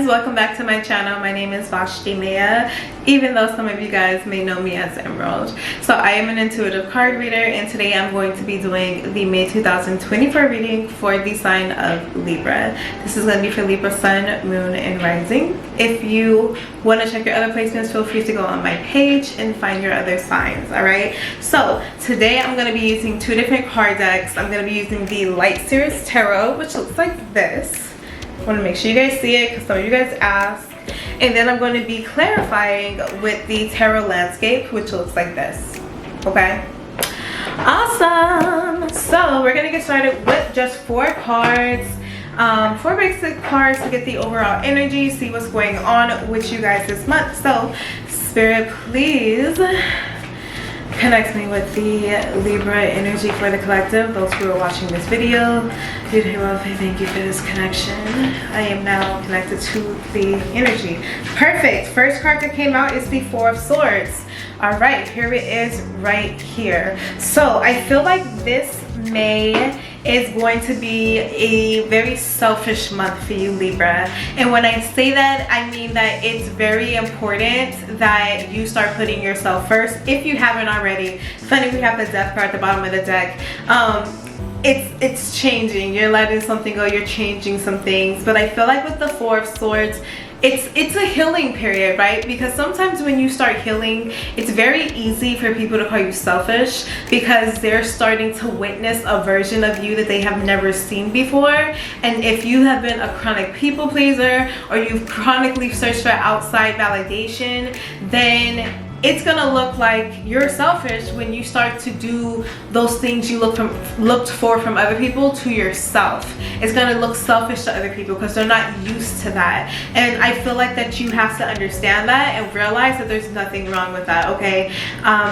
friends, welcome back to my channel. My name is Vashti, even though some of you guys may know me as Emerald. So I am an intuitive card reader, and today I'm going to be doing the May 2024 reading for the sign of Libra. This is going to be for Libra Sun, Moon, and Rising. If you want to check your other placements, feel free to go on my page and find your other signs. Alright, so today I'm going to be using two different card decks. I'm going to be using the Light Series Tarot, which looks like this. I want to make sure you guys see it because some of you guys asked. And then I'm going to be clarifying with the Tarot Landscape, which looks like this. Okay, awesome. So we're going to get started with just 4 cards. 4 basic cards to get the overall energy, see what's going on with you guys this month. So Spirit, please connect me with the Libra energy for the collective. Those who are watching this video, thank you for this connection. I am now connected to the energy. Perfect. First card that came out is the Four of Swords. All right, here it is right here. So I feel like this May is going to be a very selfish month for you, Libra. And when I say that, I mean that it's very important that you start putting yourself first if you haven't already. Funny, we have the Death card at the bottom of the deck. It's changing. You're letting something go, you're changing some things. But I feel like with the Four of Swords, it's a healing period, right? Because sometimes when you start healing, it's very easy for people to call you selfish because they're starting to witness a version of you that they have never seen before. And if you have been a chronic people pleaser or you've chronically searched for outside validation, then it's gonna look like you're selfish when you start to do those things you looked for from other people to yourself. It's gonna look selfish to other people because they're not used to that. And I feel like that you have to understand that and realize that there's nothing wrong with that, okay?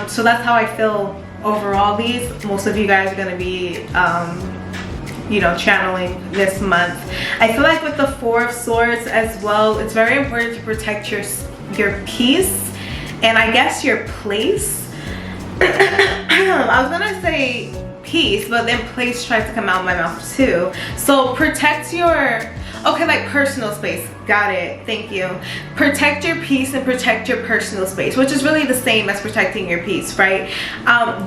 So that's how I feel overall. Most of you guys are gonna be channeling this month. I feel like with the Four of Swords as well, it's very important to protect your peace and I guess your place. I was gonna say peace, but then place tried to come out of my mouth too. So protect your, okay, like personal space. Got it, thank you. Protect your peace and protect your personal space, which is really the same as protecting your peace, right?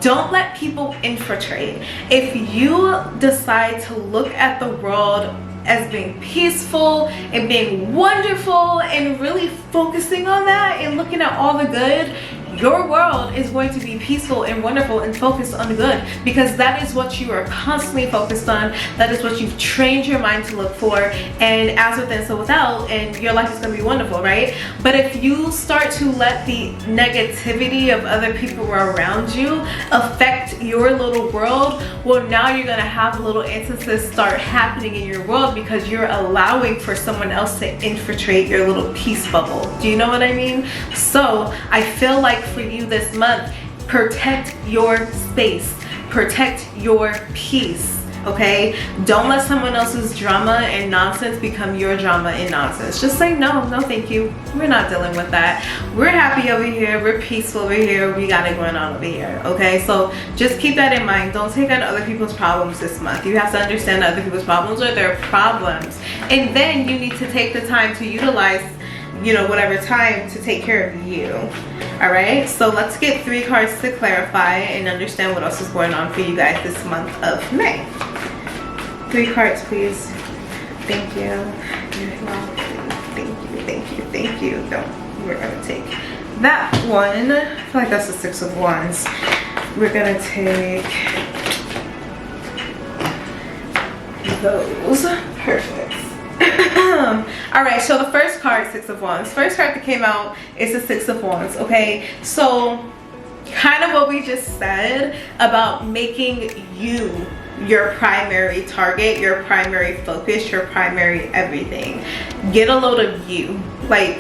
Don't let people infiltrate. If you decide to look at the world as being peaceful and being wonderful and really focusing on that and looking at all the good, your world is going to be peaceful and wonderful and focused on the good because that is what you are constantly focused on. That is what you've trained your mind to look for, and as within so without, and your life is going to be wonderful, right? But if you start to let the negativity of other people around you affect your little world, well, now you're going to have little instances start happening in your world because you're allowing for someone else to infiltrate your little peace bubble. Do you know what I mean? So I feel like for you this month, protect your space, protect your peace, okay? Don't let someone else's drama and nonsense become your drama and nonsense. Just say no thank you, we're not dealing with that. We're happy over here, we're peaceful over here, we got it going on over here, okay? So just keep that in mind. Don't take on other people's problems this month. You have to understand that other people's problems are their problems, and then you need to take the time to utilize whatever time to take care of you. All right, so let's get 3 cards to clarify and understand what else is going on for you guys this month of May. 3 cards, please. Thank you. Thank you. No, we're gonna take that one. I feel like that's the 6 of Wands. We're gonna take those. Perfect. All right, so the first card, 6 of Wands. First card that came out is the 6 of Wands, okay? So kind of what we just said about making you your primary target, your primary focus, your primary everything. Get a load of you. Like,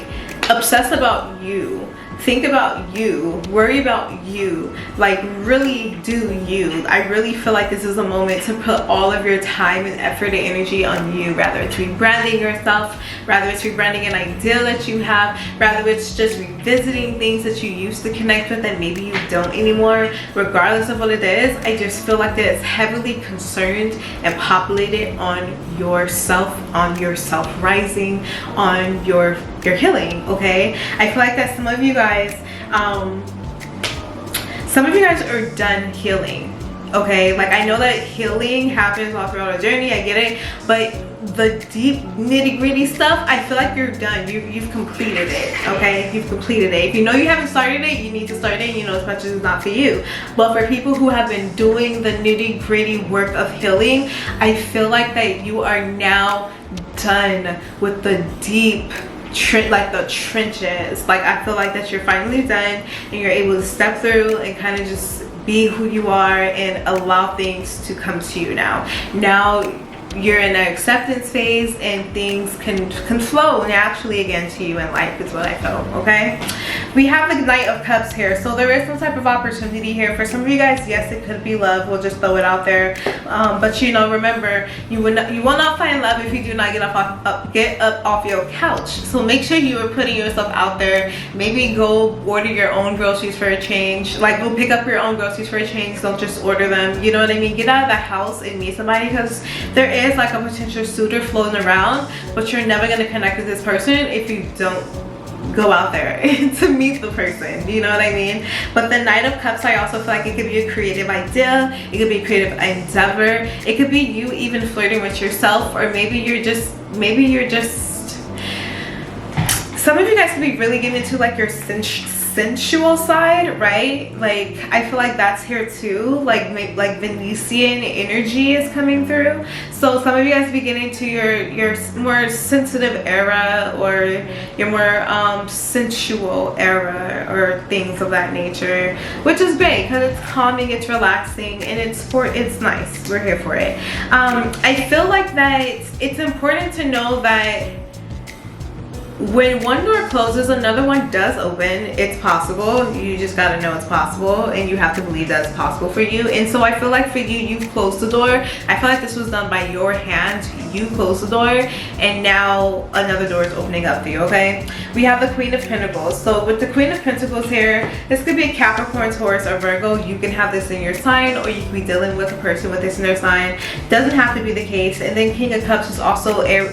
obsess about you. Think about you, worry about you, like really do you. I really feel like this is a moment to put all of your time and effort and energy on you, rather it's rebranding yourself, rather it's rebranding an idea that you have, rather it's just revisiting things that you used to connect with and maybe you don't anymore. Regardless of what it is, I just feel like that it's heavily concerned and populated on your self-rising, on your healing, okay? I feel like that some of you guys are done healing, okay? Like, I know that healing happens all throughout a journey, I get it, but the deep nitty-gritty stuff, I feel like you're done. You've completed it, okay? You've completed it. If you know you haven't started it, you need to start it, you know, as much as it's not for you. But for people who have been doing the nitty-gritty work of healing, I feel like that you are now done with the deep like the trenches. Like, I feel like that you're finally done and you're able to step through and kind of just be who you are and allow things to come to you now. You're in an acceptance phase and things can flow naturally again to you in life, is what I feel, okay? We have the Knight of Cups here, so there is some type of opportunity here. For some of you guys, yes, it could be love. We'll just throw it out there. But you know, remember, you will not find love if you do not get up off your couch. So make sure you are putting yourself out there. Maybe go order your own groceries for a change. Like, go pick up your own groceries for a change. Don't just order them. You know what I mean? Get out of the house and meet somebody, because there is like a potential suitor floating around, but you're never going to connect with this person if you don't go out there to meet the person, you know what I mean? But the Knight of Cups, I also feel like it could be a creative idea, it could be a creative endeavor, it could be you even flirting with yourself, or maybe you're just some of you guys could be really getting into like your sensual side, right? Like, I feel like that's here too. Like Venusian energy is coming through. So some of you guys be getting to your more sensitive era, or your more sensual era, or things of that nature, which is great because it's calming, it's relaxing, and it's nice. We're here for it. I feel like that it's important to know that when one door closes, another one does open. It's possible. You just gotta know it's possible, and you have to believe that it's possible for you. And so I feel like for you, you've closed the door. I feel like this was done by your hand. You closed the door, and now another door is opening up for you, okay? We have the Queen of Pentacles. So with the Queen of Pentacles here, this could be a Capricorn, Taurus, or Virgo. You can have this in your sign, or you can be dealing with a person with this in their sign. Doesn't have to be the case. And then King of Cups is also a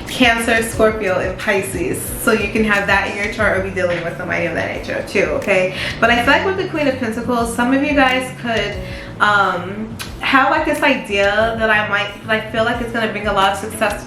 Cancer, Scorpio, and Pisces. So you can have that in your chart, or be dealing with somebody of that nature too, okay? But I feel like with the Queen of Pentacles, some of you guys could have like this idea that I feel like it's going to bring a lot of success.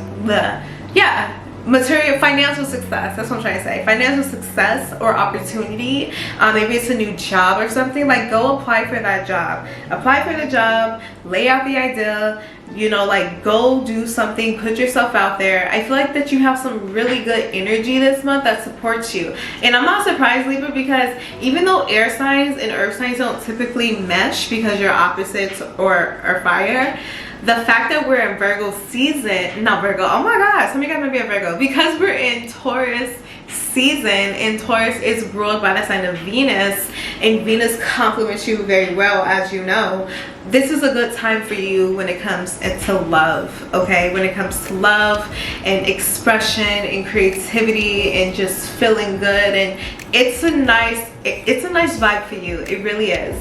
Material, financial success, that's what I'm trying to say. Financial success or opportunity. Maybe it's a new job or something. Like, go apply for that job. Apply for the job, lay out the idea, you know, like, go do something, put yourself out there. I feel like that you have some really good energy this month that supports you. And I'm not surprised, Libra, because even though air signs and earth signs don't typically mesh because you're opposites or fire, the fact that we're in Virgo season, not Virgo, oh my god, some of you guys might be a Virgo, because we're in Taurus season, and Taurus is ruled by the sign of Venus, and Venus complements you very well, as you know. This is a good time for you when it comes to love, okay? When it comes to love and expression and creativity and just feeling good, and it's a nice vibe for you. It really is.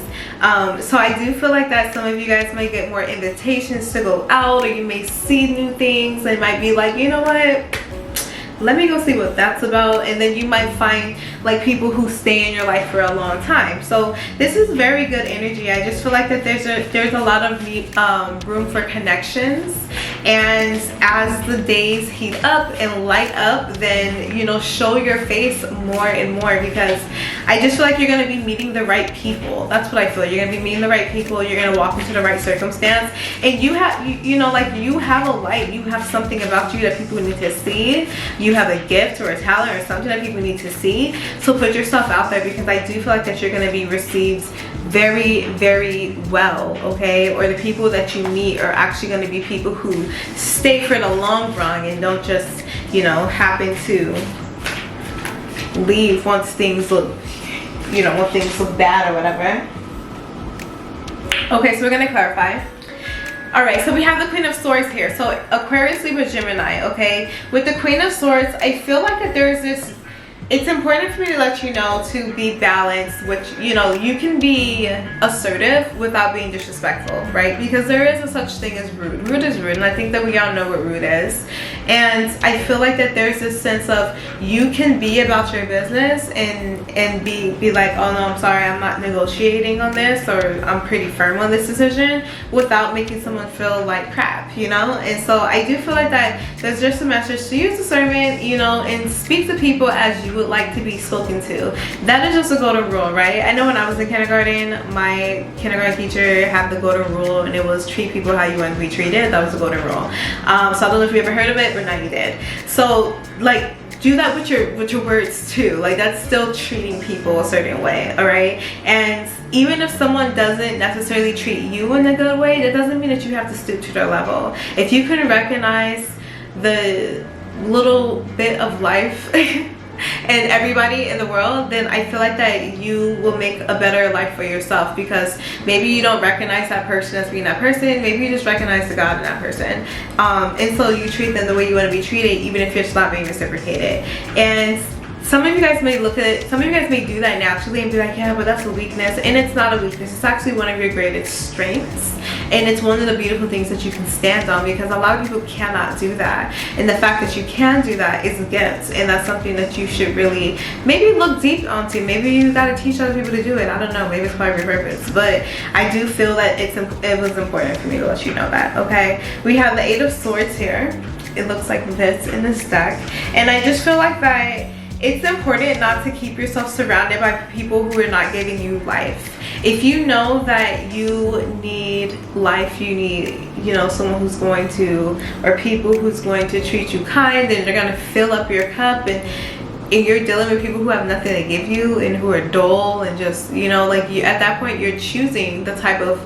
So I do feel like that some of you guys might get more invitations to go out, or you may see new things and might be like, you know what, let me go see what that's about. And then you might find like people who stay in your life for a long time. So this is very good energy. I just feel like that there's a lot of room for connections, and as the days heat up and light up, then, you know, show your face more and more, because I just feel like you're going to be meeting the right people. That's what I feel. You're going to be meeting the right people. You're going to walk into the right circumstance, and you have, you know, like, you have a light. You have something about you that people need to see. You have a gift or a talent or something that people need to see. So put yourself out there, because I do feel like that you're going to be received very, very well, okay? Or the people that you meet are actually going to be people who stay for the long run and don't just, you know, happen to leave once things look, you know, when things look bad or whatever. Okay, so we're going to clarify. All right, so we have the Queen of Swords here. So Aquarius, Libra, Gemini, okay? With the Queen of Swords, I feel like that there's this it's important for me to let you know to be balanced, which, you know, you can be assertive without being disrespectful, right? Because there is a such thing as rude. Rude is rude, and I think that we all know what rude is. And I feel like that there's this sense of you can be about your business and be like, oh no, I'm sorry, I'm not negotiating on this, or I'm pretty firm on this decision, without making someone feel like crap, you know? And so I do feel like that there's just a message to use discernment, you know, and speak to people as you would like to be spoken to. That is just a golden rule, right? I know when I was in kindergarten, my kindergarten teacher had the golden rule, and it was treat people how you want to be treated. That was the golden rule. So I don't know if you ever heard of it, but now you did. So like, do that with your words too. Like, that's still treating people a certain way, all right? And even if someone doesn't necessarily treat you in a good way, that doesn't mean that you have to stoop to their level. If you can recognize the little bit of life and everybody in the world, then I feel like that you will make a better life for yourself, because maybe you don't recognize that person as being that person. Maybe you just recognize the God in that person, and so you treat them the way you want to be treated, even if it's not being reciprocated. And some of you guys may look at it, some of you guys may do that naturally and be like, yeah, but that's a weakness. And it's not a weakness. It's actually one of your greatest strengths. And it's one of the beautiful things that you can stand on, because a lot of people cannot do that. And the fact that you can do that is a gift. And that's something that you should really maybe look deep onto. Maybe you got to teach other people to do it. I don't know. Maybe it's part of your purpose. But I do feel that it was important for me to let you know that, okay? We have the 8 of Swords here. It looks like this in this deck. And I just feel like that it's important not to keep yourself surrounded by people who are not giving you life. If you know that you need life, you need, you know, someone who's going to, or people who's going to treat you kind, and they're going to fill up your cup, and you're dealing with people who have nothing to give you and who are dull, and just, you know, like, you, at that point you're choosing the type of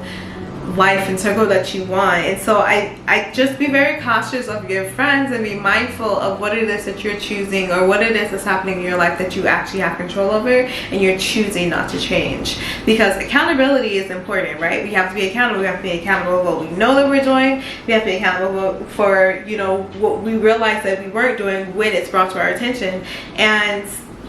life and circle that you want. And so I just be very cautious of your friends, and be mindful of what it is that you're choosing, or what it is that's happening in your life that you actually have control over, and you're choosing not to change. Because accountability is important, right? We have to be accountable. We have to be accountable for what we know that we're doing. We have to be accountable for, you know, what we realize that we weren't doing when it's brought to our attention. And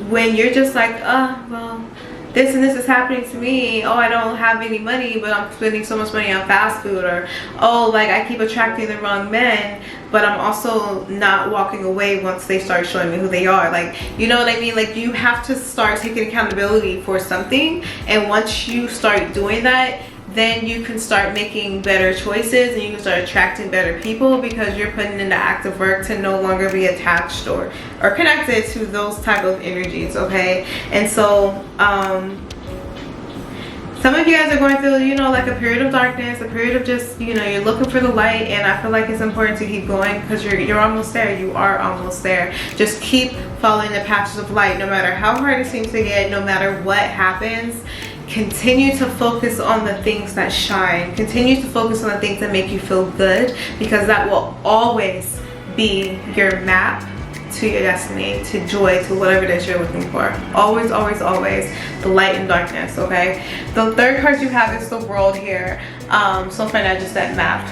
when you're just like, oh, well, this and this is happening to me. Oh, I don't have any money, but I'm spending so much money on fast food. Or, oh, like, I keep attracting the wrong men, but I'm also not walking away once they start showing me who they are. Like, you know what I mean? Like, you have to start taking accountability for something. And once you start doing that, then you can start making better choices, and you can start attracting better people, because you're putting in the active work to no longer be attached or connected to those type of energies, okay? And so some of you guys are going through, you know, like a period of darkness, a period of just, you know, you're looking for the light. And I feel like it's important to keep going, because you're almost there. You are almost there. Just keep following the patches of light, no matter how hard it seems to get, no matter what happens. Continue to focus on the things that shine. Continue to focus on the things that make you feel good, because that will always be your map to your destiny, to joy, to whatever it is you're looking for. Always, always, always the light and darkness, okay? The third card you have is the World here. So far I just said map.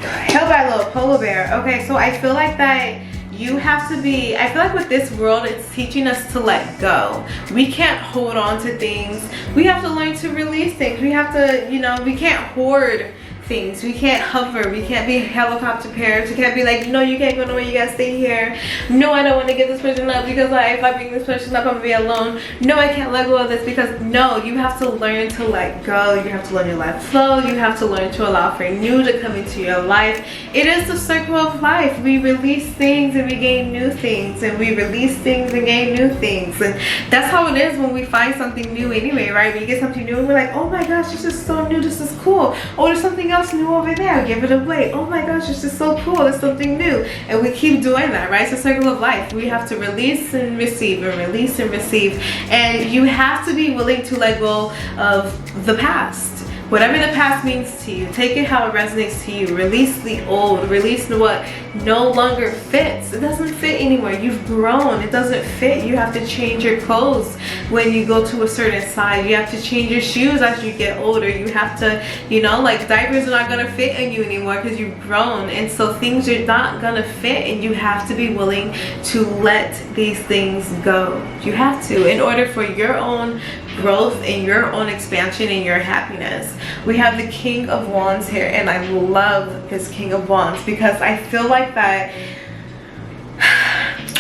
Held by a little polar bear. Okay, so I feel like that you have to be, I feel like with this world, it's teaching us to let go. We can't hold on to things. We have to learn to release things. We have to, you know, we can't hoard things. We can't hover. We can't be helicopter parents. We can't be like, no, you can't go nowhere, you gotta stay here. No, I don't want to give this person up, because if I bring this person up, I'm gonna be alone. No, I can't let go of this, because no, you have to learn to let go. You have to learn to let flow. You have to learn to allow for new to come into your life. It is the circle of life. We release things and we gain new things, and we release things and gain new things. And that's how it is when we find something new anyway, right? We get something new and we're like, oh my gosh, this is so new, this is cool. Oh, there's something else new over there, give it away. Oh my gosh, this is so cool, there's something new. And we keep doing that, right? It's a circle of life. We have to release and receive, and release and receive. And you have to be willing to let go of the past. whatever the past means to you, take it how it resonates to you. Release the old, release what no longer fits. It doesn't fit anymore. You've grown. It doesn't fit. You have to change your clothes when you go to a certain size. You have to change your shoes as you get older. You have to, you know, like diapers are not gonna fit on you anymore because you've grown, and so things are not gonna fit, and you have to be willing to let these things go. You have to, in order for your own growth and your own expansion and your happiness. We have the King of Wands here, and I love this King of Wands because I feel like that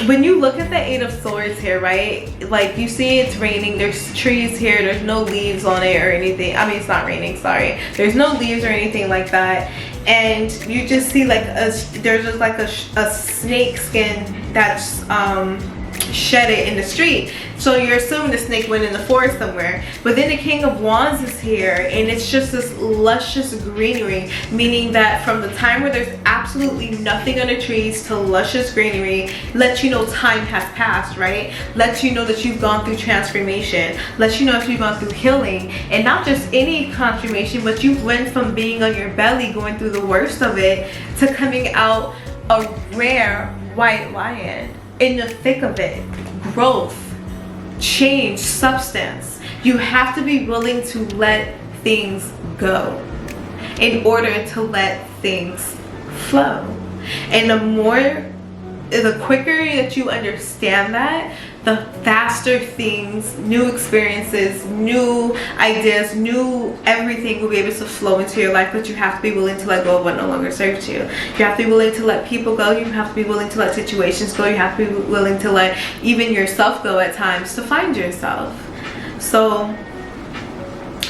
when you look at the Eight of Swords here, right, like you see it's raining, there's trees here, there's no leaves on it or anything. I mean, it's not raining, sorry, there's no leaves or anything like that, and you just see like there's just like a snake skin that's shedded in the street. So you're assuming the snake went in the forest somewhere. But then the King of Wands is here, and it's just this luscious greenery, meaning that from the time where there's absolutely nothing on the trees to luscious greenery, lets you know time has passed, right? Lets you know that you've gone through transformation, lets you know if you've gone through healing, and not just any transformation, but you went from being on your belly going through the worst of it to coming out a rare white lion in the thick of it. Growth, change, substance. You have to be willing to let things go in order to let things flow. And the quicker that you understand that, the faster things, new experiences, new ideas, new everything will be able to flow into your life. But you have to be willing to let go of what no longer serves you. You have to be willing to let people go. You have to be willing to let situations go. You have to be willing to let even yourself go at times to find yourself. So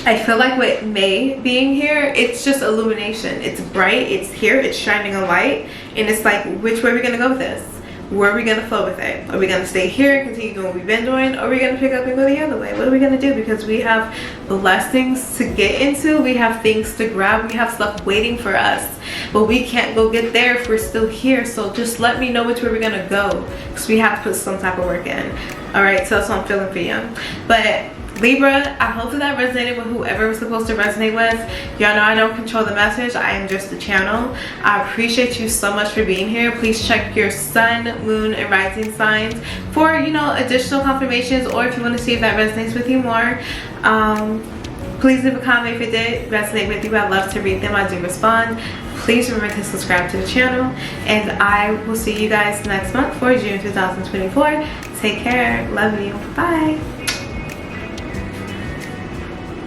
I feel like with May being here, it's just illumination. It's bright, it's here, it's shining a light, and it's like, which way are we gonna go with this? Where are we going to flow with it? Are we going to stay here and continue doing what we've been doing? Or are we going to pick up and go the other way? What are we going to do? Because we have blessings to get into. We have things to grab. We have stuff waiting for us. But we can't go get there if we're still here. So just let me know which way we're going to go. Because we have to put some type of work in. Alright, so that's what I'm feeling for you. But Libra, I hope that resonated with whoever was supposed to resonate with. Y'all know I don't control the message. I am just the channel. I appreciate you so much for being here. Please check your sun, moon, and rising signs for, you know, additional confirmations, or if you want to see if that resonates with you more. Please leave a comment if it did resonate with you. I love to read them. I do respond. Please remember to subscribe to the channel, and I will see you guys next month for June 2024. Take care. Love you. Bye.